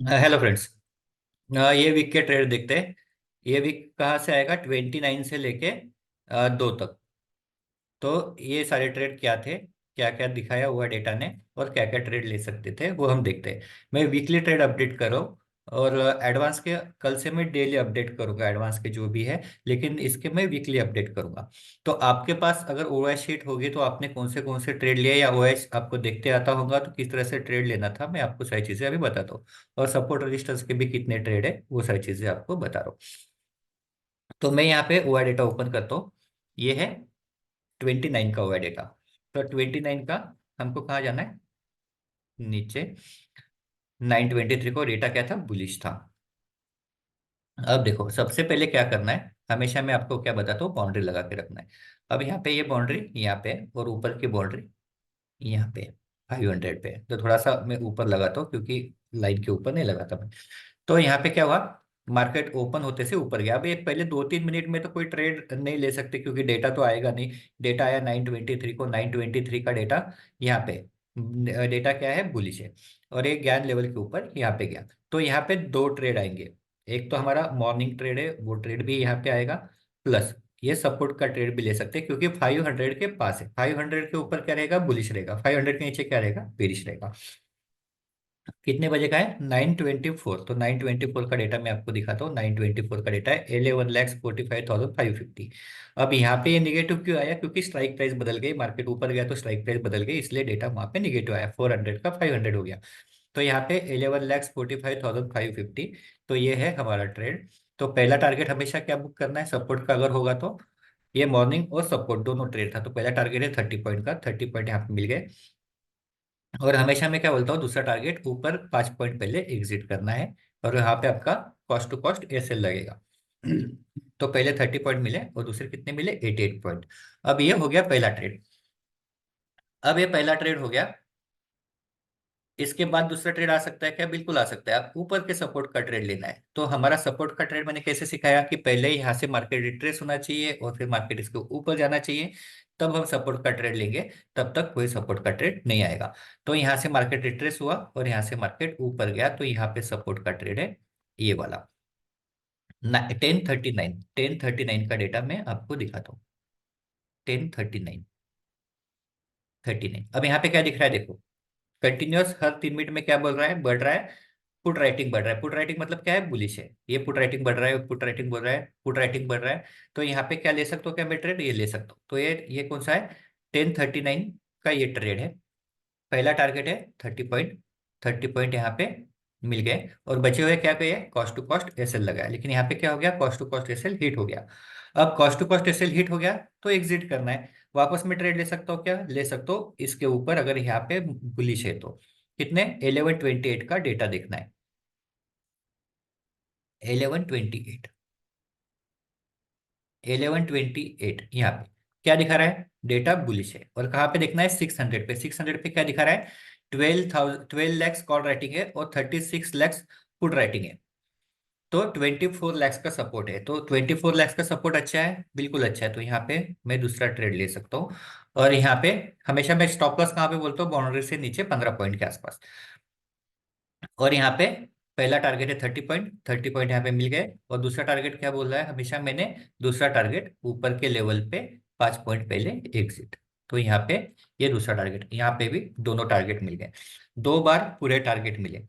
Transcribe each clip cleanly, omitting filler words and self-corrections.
Hello friends. ये week के trade देखते हैं। ये वीक कहाँ से आएगा? 29 से लेके 2 तक। तो ये सारे ट्रेड क्या थे, क्या क्या दिखाया हुआ डेटा ने, और क्या क्या ट्रेड ले सकते थे वो हम देखते हैं। मैं वीकली ट्रेड अपडेट करो, और एडवांस के कल से मैं डेली अपडेट करूंगा, एडवांस के जो भी है। लेकिन इसके मैं वीकली अपडेट करूंगा। तो आपके पास अगर ओएस शीट होगी तो आपने कौन से ट्रेड लिए, या ओएस आपको देखते आता होगा तो किस तरह से ट्रेड लेना था, मैं आपको सारी चीजें अभी बताता हूँ। और सपोर्ट रजिस्टर्स के भी कितने ट्रेड है वो सारी चीजें आपको बता रहा हूँ। तो मैं यहाँ पे ओआई डेटा ओपन करता हूँ। ये है 29 का हुआ डेटा। तो 29 का हमको कहाँ जाना है? नीचे। 9/23 को डेटा क्या था? बुलिश था। अब देखो, सबसे पहले क्या करना है, हमेशा मैं आपको क्या बताता हूँ, बाउंड्री लगा के रखना है। अब यहाँ पे ये बाउंड्री यहाँ पे है, और ऊपर की बाउंड्री यहाँ पे 500 पे है। तो थोड़ा सा मैं ऊपर लगाता हूँ, क्योंकि लाइन के ऊपर नहीं लगाता मैं। तो यहाँ पे क्या हुआ, मार्केट ओपन होते से ऊपर गया। अब ये पहले 2-3 मिनट में तो कोई ट्रेड नहीं ले सकते, क्योंकि डेटा तो आएगा नहीं। डेटा आया 9/23 को, 9/23 का डेटा यहाँ पे। डेटा क्या है? बुलिश है। और एक ज्ञान लेवल के ऊपर यहाँ पे गया। तो यहाँ पे 2 ट्रेड आएंगे। एक तो हमारा मॉर्निंग ट्रेड है, वो ट्रेड भी यहाँ पे आएगा। प्लस ये सपोर्ट का ट्रेड भी ले सकते हैं, क्योंकि 500 के पास है। 500 के ऊपर क्या रहेगा? बुलिश रहेगा। 500 के नीचे क्या रहेगा? बेरिश रहेगा। कितने बजे का है? 9/24। तो 9/24 का डेटा मैं आपको दिखाता हूँ। 9/24 का डेटा है 11,45,550। अब यहाँ पे ये निगेटिव क्यों आया? क्योंकि स्ट्राइक प्राइस बदल गई, मार्केट ऊपर गया तो स्ट्राइक प्राइस बदल गई, इसलिए डेटा वहां पे निगेटिव आया। 400 का 500 हो गया। तो यहाँ पे 11,45,550। तो ये है हमारा ट्रेड। तो पहला टारगेट हमेशा क्या बुक करना है, सपोर्ट का अगर होगा तो। ये मॉर्निंग और सपोर्ट दोनों ट्रेड था, तो पहला टारगेट है 30 पॉइंट का। 30 पॉइंट यहाँ पे मिल गए। और हमेशा मैं क्या बोलता हूँ, दूसरा टारगेट ऊपर 5 पॉइंट पहले एग्जिट करना है। और यहाँ पे आपका कॉस्ट टू कॉस्ट एसएल लगेगा। तो पहले 30 पॉइंट मिले, और दूसरे कितने मिले? 88 पॉइंट। अब ये हो गया पहला ट्रेड। अब ये पहला ट्रेड हो गया। इसके बाद दूसरा ट्रेड आ सकता है क्या? बिल्कुल आ सकता है। आप ऊपर के सपोर्ट का ट्रेड लेना है, तो हमारा सपोर्ट का ट्रेड मैंने कैसे सिखाया कि पहले यहाँ से मार्केट रिट्रेस होना चाहिए, और फिर मार्केट इसके ऊपर जाना चाहिए, तब हम सपोर्ट का ट्रेड लेंगे। तब तक कोई सपोर्ट का ट्रेड नहीं आएगा। तो यहाँ से मार्केट रिट्रेस हुआ, और यहाँ से मार्केट ऊपर गया, तो यहाँ पे सपोर्ट का ट्रेड है ये वाला। 1039 का डेटा मैं आपको दिखाता हूँ। 1039। अब यहाँ पे क्या दिख रहा है देखो। कंटिन्यूअस हर 3 मिनट में क्या बोल रहा है? बढ़ रहा है। पुट राइटिंग बढ़ रहा है। पुट राइटिंग मतलब क्या है? बुलिश है। ये पुट राइटिंग बढ़ रहा है, पुट राइटिंग बोल रहा है, पुट राइटिंग बढ़ रहा है। तो यहाँ पे क्या ले सकते हो? क्या मैं ट्रेड ये ले सकता हूँ। तो ये कौन सा है? 1039 का ये ट्रेड है। पहला टारगेट है 30 पॉइंट। 30 पॉइंट यहाँ पे मिल गए, और बचे हुए क्या कहिए? कॉस्ट टू कॉस्ट एसएल लगाया। लेकिन यहाँ पे क्या हो गया? Cost to cost SL hit हो गया। अब cost to cost SL hit हो गया, तो एग्जिट करना है। वापस में ट्रेड ले सकता हूँ, क्या ले सकता हूँ इसके ऊपर, अगर यहाँ पे बुलिश है तो। कितने? 1128 का डेटा देखना है। 1128। 1128 यहाँ पे क्या दिखा रहा है? डेटा बुलिश है। और कहाँ पे देखना है? 600 पे। 600 पे क्या दिखा रहा है? 12 लैक्स कॉल राइटिंग है, और 36 लैक्स पुट राइटिंग है। तो 24 लैक्स का सपोर्ट है। तो 24 लैक्स का सपोर्ट अच्छा है, बिल्कुल अच्छा है। तो यहाँ पे मैं दूसरा ट्रेड ले सकता हूँ। और यहाँ पे हमेशा मैं स्टॉप लॉस कहाँ पे बोलता हूँ? बाउंड्री से नीचे 15 पॉइंट के आसपास। और यहाँ पे पहला टारगेट है 30 पॉइंट। 30 पॉइंट यहाँ पे मिल गए। और दूसरा टारगेट क्या बोल रहा है? हमेशा मैंने दूसरा टारगेट ऊपर के लेवल पे 5 पॉइंट पहले एग्जिट। तो यहाँ पे ये दूसरा टारगेट, यहाँ पे भी दोनों टारगेट मिल गए। 2 बार पूरे टारगेट मिले।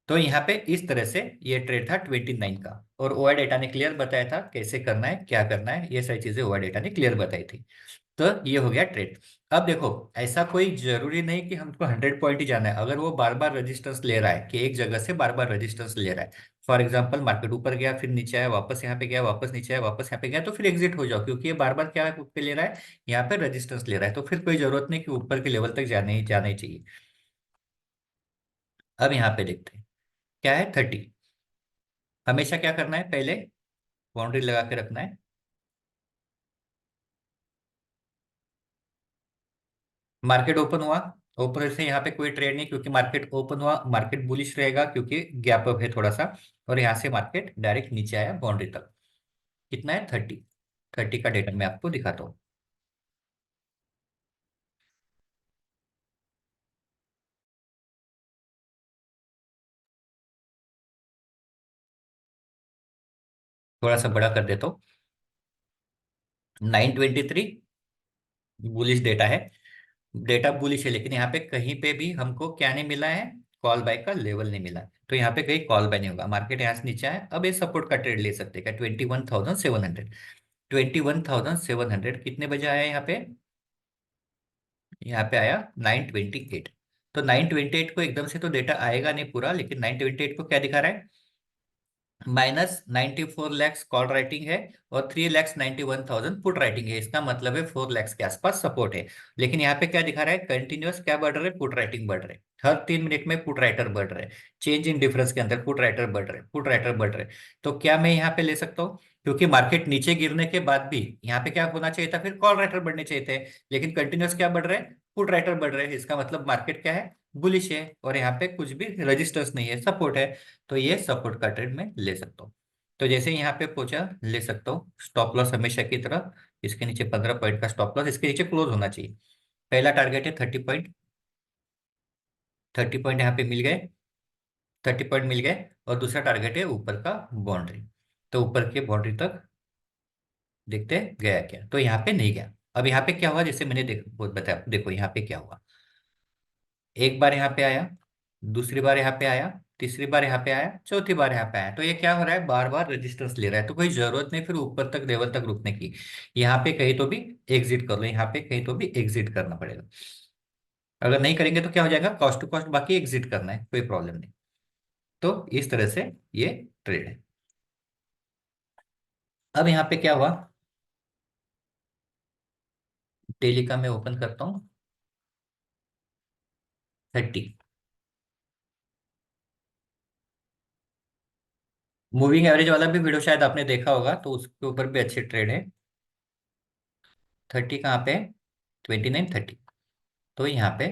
तो यहाँ पे इस तरह से ये ट्रेड था 29 का। और ओआई डेटा ने क्लियर बताया था कैसे करना है, क्या करना है, ये सारी चीजें ओआई डेटा ने क्लियर बताई थी। तो ये हो गया ट्रेड। अब देखो, ऐसा कोई जरूरी नहीं कि हमको 100 पॉइंट ही जाना है। अगर वो बार बार रेजिस्टेंस ले रहा है, कि एक जगह से बार बार रेजिस्टेंस ले रहा है, फॉर एग्जांपल मार्केट ऊपर गया, फिर नीचे आया, वापस यहाँ पे गया, वापस नीचे आया, वापस यहाँ पे गया, तो फिर एग्जिट हो जाओ, क्योंकि ये बार बार क्या पे ले रहा है? यहाँ पे रेजिस्टेंस ले रहा है। तो फिर कोई जरूरत नहीं कि ऊपर के लेवल तक जाना ही चाहिए। अब यहाँ पे देखते हैं क्या है। 30। हमेशा क्या करना है? पहले बाउंड्री लगा के रखना है। मार्केट ओपन हुआ, ऊपर से यहाँ पे कोई ट्रेड नहीं, क्योंकि मार्केट ओपन हुआ, मार्केट बुलिश रहेगा, क्योंकि गैप अप है थोड़ा सा। और यहाँ से मार्केट डायरेक्ट नीचे आया बाउंड्री तक। कितना है? 30। 30 का डेटा मैं आपको दिखाता हूँ। थोड़ा सा बड़ा कर देता हूँ। 923 बुलिश डेटा है। डेटा बुलिश है, लेकिन यहाँ पे कहीं पे भी हमको क्या नहीं मिला है, कॉल बाय का लेवल नहीं मिला है। तो यहाँ पे कहीं कॉल बाय नहीं होगा, मार्केट यहाँ से नीचे है। अब ये सपोर्ट का ट्रेड ले सकते हैं क्या? 21,700। 21,700 कितने बजे आया यहाँ पे? यहाँ पे आया 928। तो 928 को एकदम से तो डेटा आएगा नहीं पूरा, लेकिन 928 को क्या दिखा रहा है? -94 लैक्स कॉल राइटिंग है और 3,91,000 पुट राइटिंग है। इसका मतलब है 4 लैक्स के आसपास सपोर्ट है। लेकिन यहाँ पे क्या दिखा रहा है? कंटिन्यूअस क्या बढ़ रहा है? पुट राइटिंग बढ़ रहे हैं। हर 3 मिनट में पुट राइटर बढ़ रहे हैं। चेंज इन डिफरेंस के अंदर पुट राइटर बढ़ रहे हैं, पुट राइटर बढ़ रहे हैं। तो क्या मैं यहाँ पे ले सकता हूँ? क्योंकि मार्केट नीचे गिरने के बाद भी यहाँ पे क्या होना चाहिए था? फिर कॉल राइटर बढ़ने चाहिए थे। लेकिन कंटिन्यूअस क्या बढ़ रहे हैं? पुट राइटर बढ़ रहे हैं। इसका मतलब मार्केट क्या है? बुलिश है। और यहाँ पे कुछ भी रेजिस्टेंस नहीं है, सपोर्ट है। तो ये सपोर्ट का ट्रेड में ले सकता हूँ। तो जैसे ही यहाँ पे पहुंचा, ले सकता हूँ। स्टॉप लॉस हमेशा की तरह इसके नीचे 15 पॉइंट का स्टॉप लॉस, इसके नीचे क्लोज होना चाहिए। पहला टारगेट है 30 पॉइंट। 30 पॉइंट यहाँ पे मिल गए। 30 पॉइंट मिल गए। और दूसरा टारगेट है ऊपर का बाउंड्री। तो ऊपर के बाउंड्री तक देखते हैं गया क्या। तो यहाँ पे नहीं गया। अब यहाँ पे क्या हुआ? जैसे मैंने बताया, देखो यहाँ पे क्या हुआ। एक बार यहाँ पे आया, दूसरी बार यहाँ पे आया, तीसरी बार यहाँ पे आया, चौथी बार यहाँ पे आया। तो ये क्या हो रहा है? बार बार रेजिस्टेंस ले रहा है। तो कोई जरूरत नहीं फिर ऊपर तक लेवल तक रुकने की। यहाँ पे कहीं तो भी एग्जिट कर लो, यहाँ पे कहीं तो भी एग्जिट करना पड़ेगा। अगर नहीं करेंगे तो क्या हो जाएगा? कॉस्ट टू कॉस्ट बाकी एग्जिट करना है, कोई प्रॉब्लम नहीं। तो इस तरह से ये ट्रेड है। अब यहाँ पे क्या हुआ? डेली का मैं ओपन करता हूँ। 30। मूविंग एवरेज वाला भी वीडियो शायद आपने देखा होगा, तो उसके ऊपर भी अच्छे ट्रेड है। 30 कहाँ पे है? 29, 30। तो यहाँ पे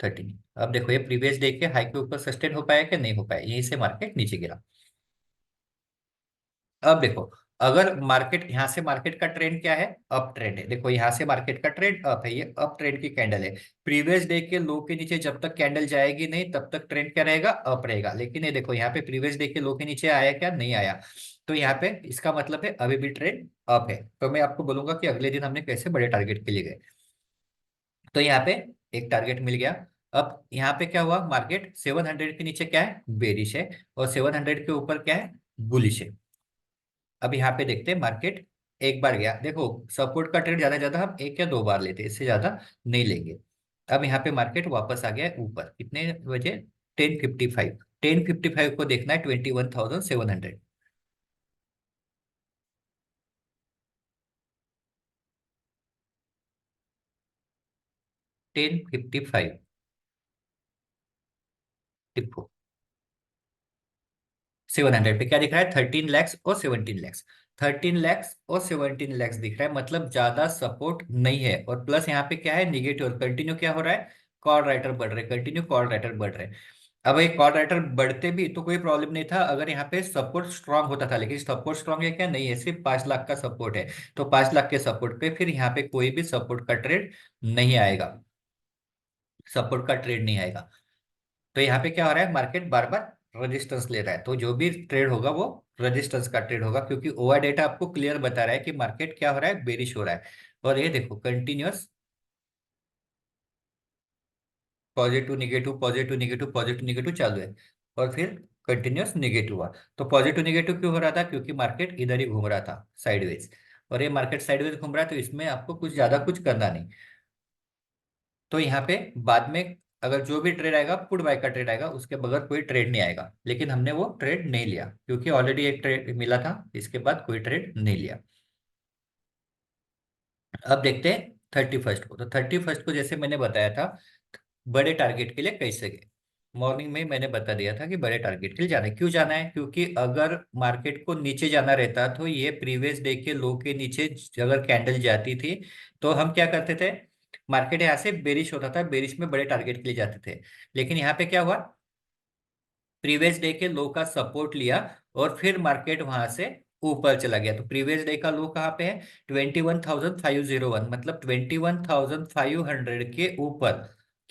13। अब देखो ये प्रीवियस डे के हाई के ऊपर सस्टेन हो पाया कि नहीं हो पाया, यहीं से मार्केट नीचे गिरा। अब देखो, अगर मार्केट यहाँ से, मार्केट का ट्रेंड क्या है? अप ट्रेंड है। देखो यहाँ से मार्केट का ट्रेंड अप है, ये अप ट्रेंड की कैंडल है। प्रीवियस डे के लो के नीचे जब तक कैंडल जाएगी नहीं, तब तक ट्रेंड क्या रहेगा? अप रहेगा। लेकिन ये देखो यहाँ पे प्रीवियस डे के लो के नीचे आया क्या? नहीं आया। तो यहाँ पे इसका मतलब है अभी भी ट्रेंड अप है। तो मैं आपको बोलूंगा कि अगले दिन हमने कैसे बड़े टारगेट के लिए गए। तो यहाँ पे एक टारगेट मिल गया। अब यहाँ पे क्या हुआ? मार्केट 700 के नीचे क्या है? बेरिश है। और 700 के ऊपर क्या है? बुलिश है। अब यहाँ पे देखते हैं मार्केट एक बार गया। देखो सपोर्ट का ट्रेड ज्यादा हम एक या दो बार लेते हैं, इससे ज्यादा नहीं लेंगे। अब यहाँ पे मार्केट वापस आ गया है ऊपर, कितने बजे? 10:55। 10:55 को देखना है 21,700। 10:55 टिप्पो। 700 पे क्या दिख रहा है? 13 लैक्स और 17 लैक्स। 13 लैक्स और 17 लैक्स दिख रहा है, मतलब ज्यादा सपोर्ट नहीं है। और प्लस यहाँ पे क्या है? निगेटिव। और कंटिन्यू क्या हो रहा है? कॉल राइटर बढ़ रहे, कंटिन्यू कॉल राइटर बढ़ रहे। अब ये कॉल राइटर बढ़ते भी तो कोई प्रॉब्लम नहीं था अगर यहाँ पे सपोर्ट स्ट्रांग होता था। लेकिन सपोर्ट स्ट्रांग है क्या? नहीं है, सिर्फ 5 लाख का सपोर्ट है। तो 5 लाख के सपोर्ट पे फिर यहाँ पे कोई भी सपोर्ट का ट्रेड नहीं आएगा। सपोर्ट का ट्रेड नहीं आएगा। तो यहाँ पे क्या हो रहा है? मार्केट बार बार रेजिस्टेंस ले रहा है। तो जो भी ट्रेड होगा वो रेजिस्टेंस का ट्रेड होगा, क्योंकि ओवर डेटा आपको क्लियर बता रहा है कि मार्केट क्या हो रहा है? बेरिश हो रहा है। और ये देखो continuous positive negative, positive negative, positive negative चालू है। और फिर कंटिन्यूअस निगेटिव हुआ। तो पॉजिटिव निगेटिव क्यों हो रहा था? क्योंकि मार्केट इधर ही घूम रहा था, साइडवेज। और ये मार्केट साइडवेज घूम रहा है, तो इसमें आपको कुछ ज्यादा कुछ करना नहीं। तो यहाँ पे बाद में अगर जो भी ट्रेड आएगा, पुट बाय का ट्रेड आएगा, उसके बगैर कोई ट्रेड नहीं आएगा। लेकिन हमने वो ट्रेड नहीं लिया, क्योंकि ऑलरेडी एक ट्रेड मिला था, इसके बाद कोई ट्रेड नहीं लिया। अब देखते हैं 31 को। तो 31 को जैसे मैंने बताया था, बड़े टारगेट के लिए कैसे गए। मॉर्निंग में मैंने बता दिया था कि बड़े टारगेट के लिए जाना है। क्यों जाना है? क्योंकि अगर मार्केट को नीचे जाना रहता तो ये प्रीवियस डे के लो के नीचे अगर कैंडल जाती थी, तो हम क्या करते थे? मार्केट यहाँ से बेरिश होता था, बेरिश में बड़े टारगेट के लिए जाते थे। लेकिन यहाँ पे क्या हुआ? प्रीवियस डे के लो का सपोर्ट लिया और फिर मार्केट वहां से ऊपर चला गया। तो प्रीवियस डे का लो कहाँ पे है? 21,501, मतलब 21,500 के ऊपर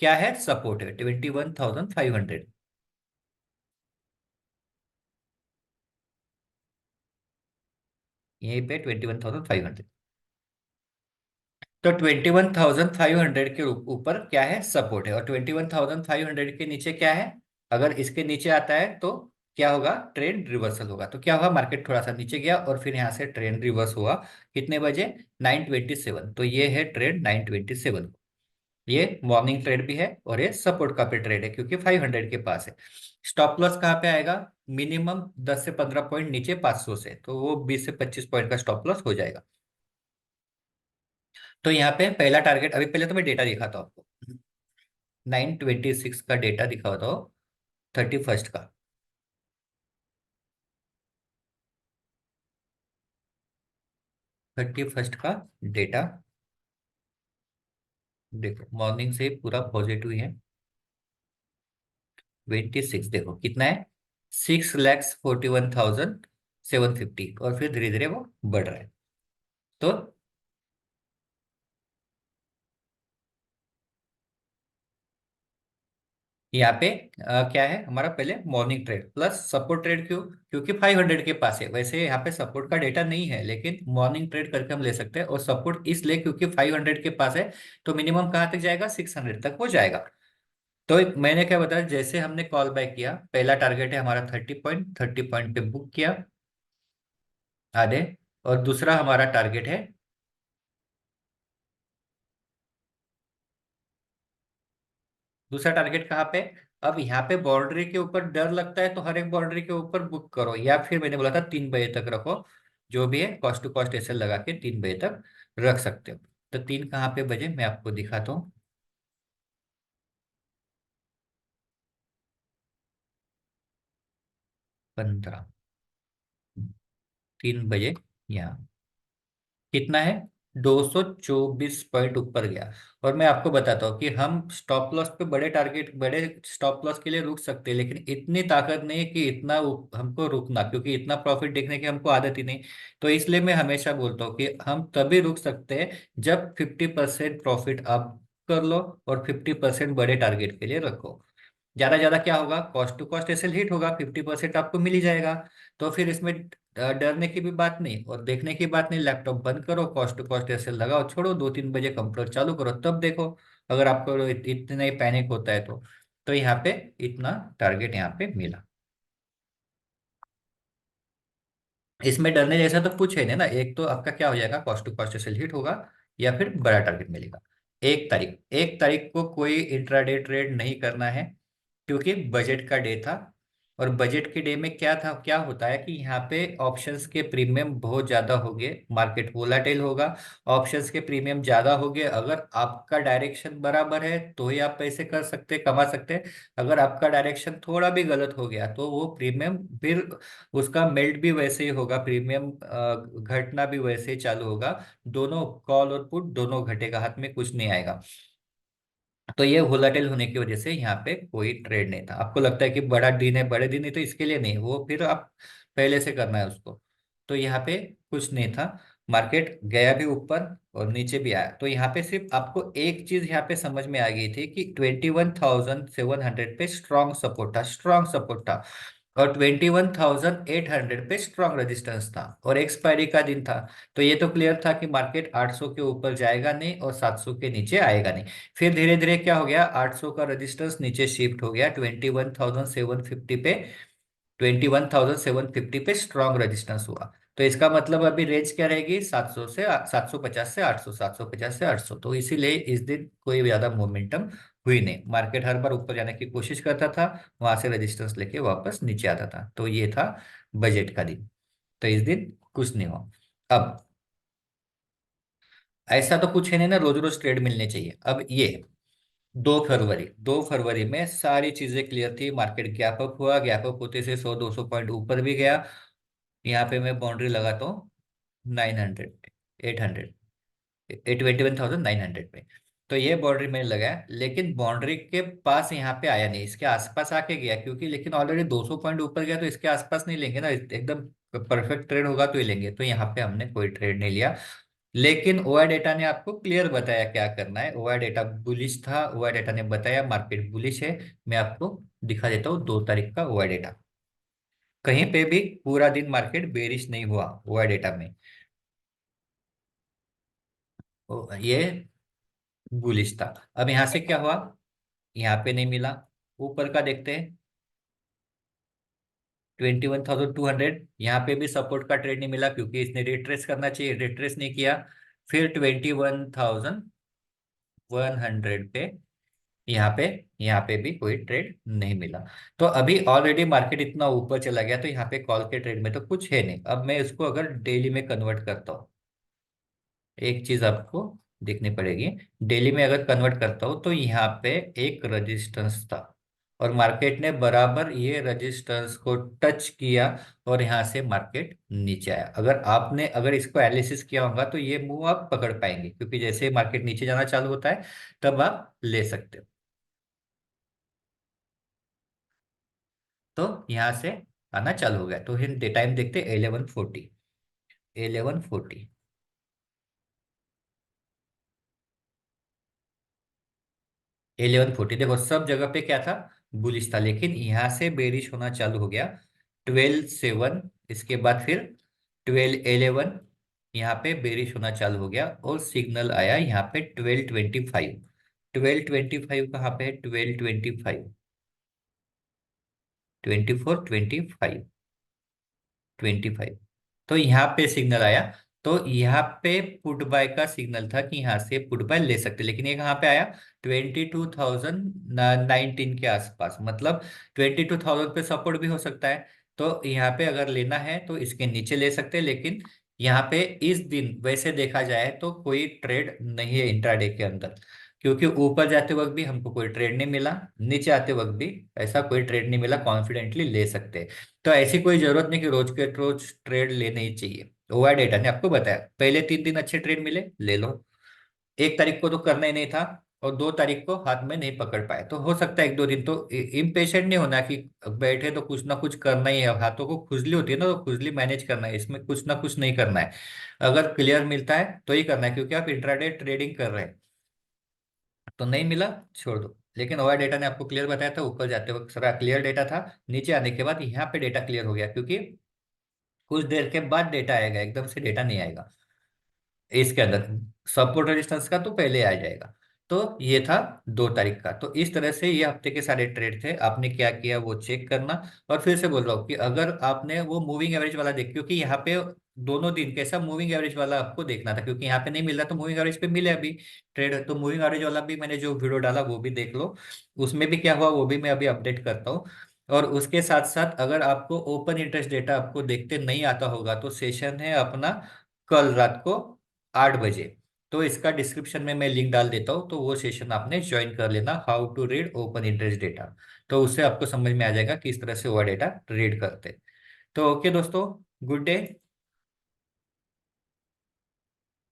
क्या है? सपोर्ट है 21,500। यहीं पे 21,500। तो 21,500 के ऊपर क्या है, सपोर्ट है, और 21,500 के नीचे क्या है, अगर इसके नीचे आता है तो क्या होगा, ट्रेंड रिवर्सल होगा। तो क्या हुआ, मार्केट थोड़ा सा नीचे गया और फिर यहाँ से ट्रेंड रिवर्स हुआ। कितने बजे, 9:27। तो ये है ट्रेंड 9:27। ये मॉर्निंग ट्रेड भी है और ये सपोर्ट का भी ट्रेड है, क्योंकि 500 के पास है। स्टॉप लॉस कहाँ पे आएगा, मिनिमम 10 से 15 पॉइंट नीचे 500 से, तो वो 20 से 25 पॉइंट का स्टॉप लॉस हो जाएगा। तो यहाँ पे पहला टारगेट, अभी पहले तो मैं डेटा दिखाता हूँ आपको। 9:26 का डेटा दिखाता हूँ, 31 का। 31 का डेटा देखो, मॉर्निंग से पूरा पॉजिटिव है। 26 देखो कितना है, 6,41,750, और फिर धीरे धीरे वो बढ़ रहा है। तो यहाँ पे क्या है हमारा, पहले morning trade plus support trade, क्यों, क्योंकि 500 के पास है। वैसे यहाँ पे सपोर्ट का डेटा नहीं है, लेकिन मॉर्निंग ट्रेड करके हम ले सकते हैं, और सपोर्ट इसलिए क्योंकि 500 के पास है। तो मिनिमम कहाँ तक जाएगा, 600 तक हो जाएगा। तो मैंने क्या बताया, जैसे हमने कॉल बैक किया, पहला टारगेट है हमारा 30 पॉइंट, 30 पॉइंट पे बुक किया आधे, और दूसरा हमारा टारगेट है, दूसरा टारगेट कहाँ पे, अब यहाँ पे बाउंड्री के ऊपर डर लगता है तो हर एक बाउंड्री के ऊपर बुक करो, या फिर मैंने बोला था 3 बजे तक रखो। जो भी है कॉस्ट टू कॉस्ट ऐसे लगा के 3 बजे तक रख सकते हो। तो तीन कहाँ पे बजे मैं आपको दिखाता हूँ, 15, 3 बजे यहाँ कितना है, 224 पॉइंट ऊपर गया। और मैं आपको बताता हूँ कि हम स्टॉप लॉस पे बड़े टारगेट, बड़े स्टॉप लॉस के लिए रुक सकते हैं, लेकिन इतनी ताकत नहीं है कि इतना हमको रुकना, क्योंकि इतना प्रॉफिट देखने की हमको आदत ही नहीं। तो इसलिए मैं हमेशा बोलता हूँ कि हम तभी रुक सकते हैं जब 50% प्रॉफिट आप कर लो और 50% बड़े टारगेट के लिए रखो। ज्यादा ज्यादा क्या होगा, cost to cost SL hit होगा, 50% आपको मिल ही जाएगा। तो फिर इसमें डरने की भी बात नहीं और देखने की बात नहीं, लैपटॉप बंद करो, कॉस्ट टू कॉस्ट एसएल लगाओ, छोड़ो, 2-3 बजे कंप्यूटर चालू करो, तब देखो। अगर आपको इतना ही पैनिक होता है तो यहाँ पे इतना टारगेट यहाँ पे मिला। इसमें डरने जैसा तो कुछ है नहीं ना, एक तो आपका क्या हो जाएगा, cost to cost SL hit होगा, या फिर बड़ा टारगेट मिलेगा। 1 तारीख को कोई इंट्राडे ट्रेड नहीं करना है, क्योंकि बजट का डे था। और बजट के डे में क्या था, क्या होता है कि यहाँ पे ऑप्शंस के प्रीमियम बहुत ज्यादा हो गए, मार्केट वोलाटाइल होगा। ऑप्शंस के प्रीमियम ज्यादा हो गए, अगर आपका डायरेक्शन बराबर है तो ही आप पैसे कर सकते, कमा सकते हैं। अगर आपका डायरेक्शन थोड़ा भी गलत हो गया तो वो प्रीमियम फिर उसका मेल्ट भी वैसे ही होगा, प्रीमियम घटना भी वैसे ही चालू होगा। दोनों कॉल और पुट दोनों घटेगा, हाथ में कुछ नहीं आएगा। तो ये वोलाटिल होने की वजह से यहाँ पे कोई ट्रेड नहीं था। आपको लगता है कि बड़ा दिन है, बड़े दिन है तो इसके लिए नहीं, वो फिर आप पहले से करना है उसको। तो यहाँ पे कुछ नहीं था, मार्केट गया भी ऊपर और नीचे भी आया। तो यहाँ पे सिर्फ आपको एक चीज यहाँ पे समझ में आ गई थी कि 21,700 पे स्ट्रॉन्ग सपोर्ट था, स्ट्रॉन्ग सपोर्ट था, और 21,800 पे स्ट्रॉन्ग रेजिस्टेंस था, और एक्सपायरी का दिन था। तो ये तो क्लियर था कि मार्केट 800 के ऊपर जाएगा नहीं और 700 के नीचे आएगा नहीं। फिर धीरे धीरे क्या हो गया, 800 का रेजिस्टेंस नीचे शिफ्ट हो गया 21,750 पे, 21,750 पे स्ट्रॉन्ग रेजिस्टेंस हुआ। तो इसका मतलब अभी रेंज क्या रहेगी, 700 से 750 से 800, 750 से 800। तो इसीलिए इस दिन कोई ज्यादा मोमेंटम हुई नहीं, मार्केट हर बार ऊपर जाने की कोशिश करता था, वहां से रेजिस्टेंस लेके वापस नीचे आता था। तो ये था बजट का दिन। तो इस दिन कुछ नहीं हुआ। अब ऐसा तो कुछ है नहीं ना, रोज रोज ट्रेड मिलने चाहिए। अब ये 2 फरवरी में सारी चीजें क्लियर थी, मार्केट गैप अप हुआ, गैप अप होते से 100-200 पॉइंट ऊपर भी गया। यहाँ पे मैं बाउंड्री लगाता हूँ 900, 800, 21,900 पे। तो ये बाउंड्री मैंने लगाया, लेकिन बाउंड्री के पास यहाँ पे आया नहीं, इसके आसपास आके गया, क्योंकि लेकिन ऑलरेडी 200 पॉइंट ऊपर गया तो इसके आसपास नहीं लेंगे ना, एकदम परफेक्ट ट्रेड होगा तो ही लेंगे। तो यहाँ पे हमने कोई ट्रेड नहीं लिया। लेकिन ओआई डेटा ने आपको क्लियर बताया क्या करना है, ओआई डेटा बुलिश था, ओआई डेटा ने बताया मार्केट बुलिश है। मैं आपको दिखा देता हूँ 2 तारीख का ओआई डेटा। कहीं पे भी पूरा दिन मार्केट बेरिश नहीं हुआ ओआई डेटा में। ये बुलिश था। अब यहाँ से क्या हुआ, यहाँ पे नहीं मिला। ऊपर का देखते हैं, 21,200, यहाँ पे भी सपोर्ट का ट्रेड नहीं मिला क्योंकि इसने रिट्रेस करना चाहिए, रिट्रेस नहीं किया। फिर 21,100 पे, यहाँ पे यहाँ पे भी कोई ट्रेड नहीं मिला। तो अभी ऑलरेडी मार्केट इतना ऊपर चला गया, तो यहाँ पे कॉल के ट्रेड में तो कुछ है नहीं। अब मैं इसको अगर डेली में कन्वर्ट करता हूँ, एक चीज आपको देखनी पड़ेगी। डेली में अगर कन्वर्ट करता हूँ तो यहाँ पे एक रेजिस्टेंस था, और मार्केट ने बराबर ये रेजिस्टेंस को टच किया, और यहाँ से मार्केट नीचे आया। अगर इसको एनालिसिस किया होगा तो ये मूव आप पकड़ पाएंगे, क्योंकि जैसे मार्केट नीचे जाना चालू होता है तब आप ले सकते हो। तो यहाँ से आना चालू हो गया, तो हम टाइम देखते 11:40। 11:40, 11:40, देखो सब जगह पे क्या था, बुलिश था, लेकिन यहाँ से बेरिश होना चालू हो गया। 12:07, इसके बाद फिर 12:11, यहाँ पे बेरिश होना चालू हो गया, और सिग्नल आया यहाँ पे 12:25। 12:25 कहाँ पे है, 12:25, 24:25, 25, तो यहाँ पे सिग्नल आया। तो यहाँ पे पुट बाय का सिग्नल था कि यहाँ से पुट बाय ले सकते, लेकिन ये कहाँ पे आया, 22,019 के आसपास, मतलब 22,000 पे सपोर्ट भी हो सकता है। तो यहाँ पे अगर लेना है तो इसके नीचे ले सकते हैं, लेकिन यहाँ पे इस दिन वैसे देखा जाए तो कोई ट्रेड नहीं है इंट्राडे के अंदर, क्योंकि ऊपर जाते वक्त भी हमको कोई ट्रेड नहीं मिला, नीचे आते वक्त भी ऐसा कोई ट्रेड नहीं मिला, कॉन्फिडेंटली ले सकते हैं। तो ऐसी कोई जरूरत नहीं कि रोज के रोज ट्रेड लेने ही चाहिए। ओवर डेटा ने आपको बताया, पहले 3 दिन अच्छे ट्रेड मिले, ले लो। 1 तारीख को तो करना ही नहीं था, और 2 तारीख को हाथ में नहीं पकड़ पाए, तो हो सकता है 1-2 दिन तो इम्पेशेंट नहीं होना कि बैठे तो कुछ ना कुछ करना ही है, हाथों को खुजली होती है ना, तो खुजली मैनेज करना है, इसमें कुछ ना कुछ नहीं करना है। अगर क्लियर मिलता है तो ही करना है, क्योंकि आप इंट्राडे ट्रेडिंग कर रहे हैं। तो नहीं मिला, छोड़ दो। लेकिन ओवर डेटा ने आपको क्लियर बताया था, ऊपर जाते वक्त सारा क्लियर डेटा था, नीचे आने के बाद यहाँ पे डेटा क्लियर हो गया, क्योंकि कुछ देर के बाद डेटा आएगा, एकदम से डेटा नहीं आएगा इसके अंदर। सपोर्ट रेजिस्टेंस का तो पहले आ जाएगा। तो ये था 2 तारीख का। तो इस तरह से ये हफ्ते के सारे ट्रेड थे, आपने क्या किया वो चेक करना। और फिर से बोल रहा हूँ कि अगर आपने वो मूविंग एवरेज वाला देख, क्योंकि यहाँ पे दोनों दिन कैसा मूविंग एवरेज वाला आपको देखना था, क्योंकि यहाँ पे नहीं मिल रहा, तो मूविंग एवरेज पे मिले अभी ट्रेड, तो मूविंग एवरेज वाला भी मैंने जो वीडियो डाला वो भी देख लो, उसमें भी क्या हुआ वो भी मैं अभी अपडेट करता हूँ। और उसके साथ साथ अगर आपको ओपन इंटरेस्ट डेटा आपको देखते नहीं आता होगा, तो सेशन है अपना कल रात को 8 बजे। तो इसका डिस्क्रिप्शन में मैं लिंक डाल देता हूँ, तो वो सेशन आपने ज्वाइन कर लेना, how to read open interest data. तो उससे आपको समझ में आ जाएगा कि इस तरह से वो डेटा रीड करते हैं। तो ओके दोस्तों, गुड डे।